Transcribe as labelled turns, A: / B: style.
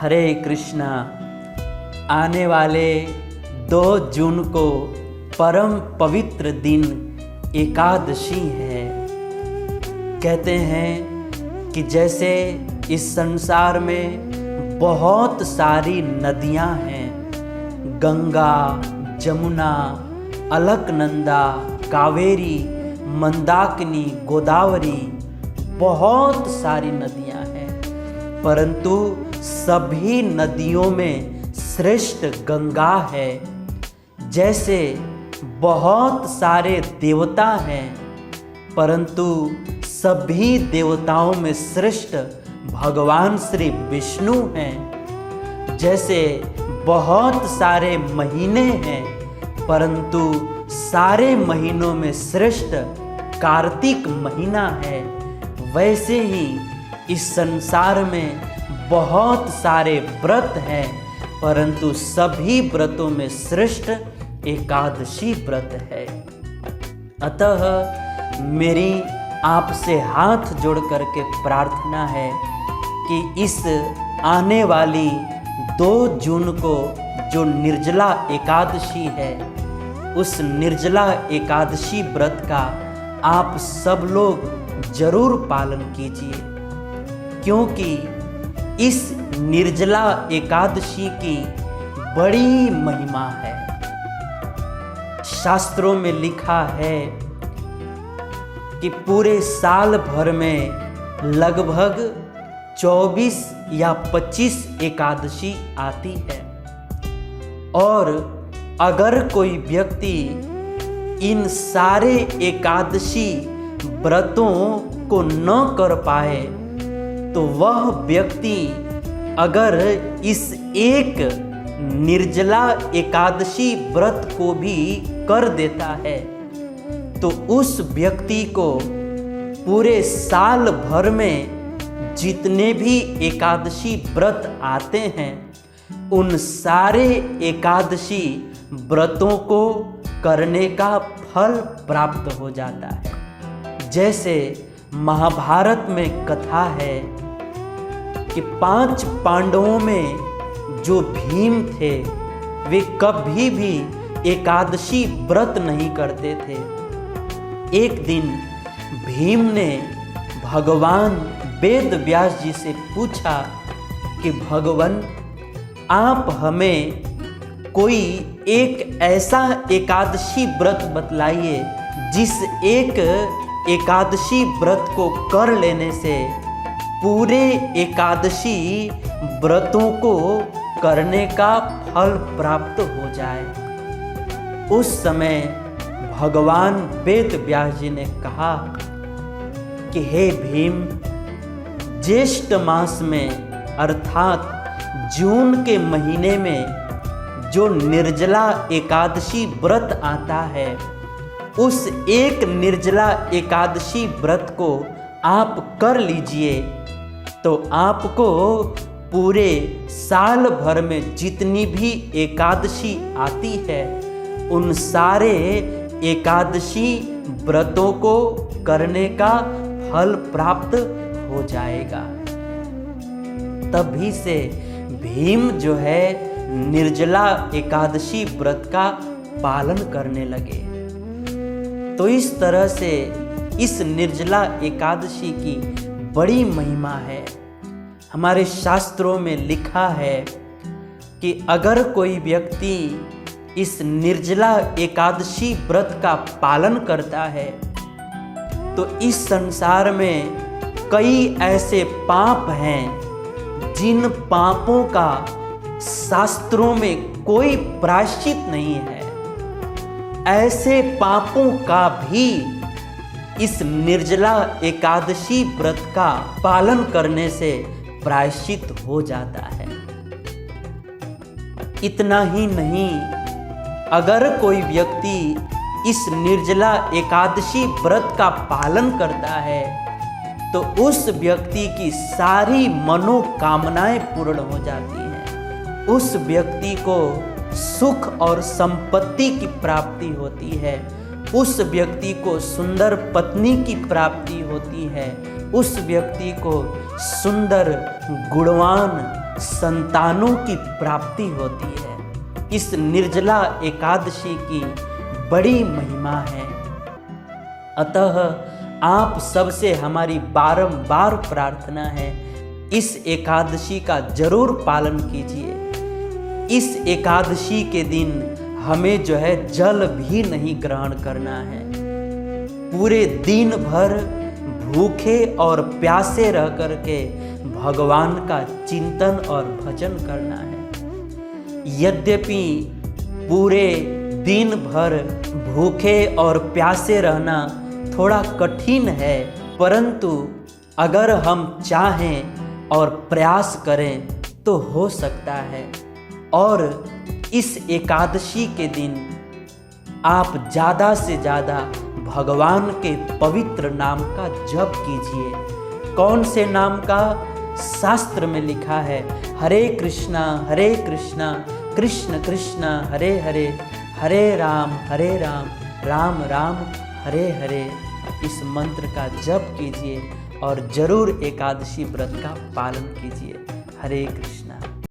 A: हरे कृष्णा। आने वाले 2 जून को परम पवित्र दिन एकादशी है। कहते हैं कि जैसे इस संसार में बहुत सारी नदियां हैं, गंगा, जमुना, अलकनंदा, कावेरी, मंदाकिनी, गोदावरी, बहुत सारी नदियां हैं, परंतु सभी नदियों में श्रेष्ठ गंगा है। जैसे बहुत सारे देवता हैं, परंतु सभी देवताओं में श्रेष्ठ भगवान श्री विष्णु हैं। जैसे बहुत सारे महीने हैं, परंतु सारे महीनों में श्रेष्ठ कार्तिक महीना है, वैसे ही इस संसार में बहुत सारे व्रत हैं, परंतु सभी व्रतों में श्रेष्ठ एकादशी व्रत है। अतः मेरी आपसे हाथ जोड़ करके प्रार्थना है कि इस आने वाली 2 जून को जो निर्जला एकादशी है, उस निर्जला एकादशी व्रत का आप सब लोग जरूर पालन कीजिए, क्योंकि इस निर्जला एकादशी की बड़ी महिमा है। शास्त्रों में लिखा है कि पूरे साल भर में लगभग 24 या 25 एकादशी आती है, और अगर कोई व्यक्ति इन सारे एकादशी व्रतों को न कर पाए तो वह व्यक्ति अगर इस एक निर्जला एकादशी व्रत को भी कर देता है तो उस व्यक्ति को पूरे साल भर में जितने भी एकादशी व्रत आते हैं उन सारे एकादशी व्रतों को करने का फल प्राप्त हो जाता है। जैसे महाभारत में कथा है कि 5 पांडवों में जो भीम थे वे कभी भी एकादशी व्रत नहीं करते थे। एक दिन भीम ने भगवान वेद व्यास जी से पूछा कि भगवान, आप हमें कोई एक ऐसा एकादशी व्रत बतलाइए जिस एक एकादशी व्रत को कर लेने से पूरे एकादशी व्रतों को करने का फल प्राप्त हो जाए। उस समय भगवान वेद व्यास जी ने कहा कि हे भीम, ज्येष्ठ मास में अर्थात जून के महीने में जो निर्जला एकादशी व्रत आता है, उस एक निर्जला एकादशी व्रत को आप कर लीजिए तो आपको पूरे साल भर में जितनी भी एकादशी आती है उन सारे एकादशी व्रतों को करने का फल प्राप्त हो जाएगा। तभी से भीम जो है निर्जला एकादशी व्रत का पालन करने लगे। तो इस तरह से इस निर्जला एकादशी की बड़ी महिमा है। हमारे शास्त्रों में लिखा है कि अगर कोई व्यक्ति इस निर्जला एकादशी व्रत का पालन करता है तो इस संसार में कई ऐसे पाप हैं जिन पापों का शास्त्रों में कोई प्रायश्चित नहीं है। ऐसे पापों का भी इस निर्जला एकादशी व्रत का पालन करने से प्रायश्चित हो जाता है। इतना ही नहीं, अगर कोई व्यक्ति इस निर्जला एकादशी व्रत का पालन करता है तो उस व्यक्ति की सारी मनोकामनाएं पूर्ण हो जाती हैं। उस व्यक्ति को सुख और संपत्ति की प्राप्ति होती है। उस व्यक्ति को सुंदर पत्नी की प्राप्ति होती है। उस व्यक्ति को सुंदर, गुणवान संतानों की प्राप्ति होती है। इस निर्जला एकादशी की बड़ी महिमा है। अतः आप सबसे हमारी बारंबार प्रार्थना है, इस एकादशी का जरूर पालन कीजिए। इस एकादशी के दिन हमें जो है जल भी नहीं ग्रहण करना है। पूरे दिन भर भूखे और प्यासे रह करके भगवान का चिंतन और भजन करना है। यद्यपि पूरे दिन भर भूखे और प्यासे रहना थोड़ा कठिन है, परंतु अगर हम चाहें और प्रयास करें तो हो सकता है। और इस एकादशी के दिन आप ज़्यादा से ज़्यादा भगवान के पवित्र नाम का जप कीजिए। कौन से नाम का? शास्त्र में लिखा है, हरे कृष्णा कृष्ण कृष्ण हरे हरे, हरे राम राम राम हरे हरे। इस मंत्र का जप कीजिए और जरूर एकादशी व्रत का पालन कीजिए। हरे कृष्ण।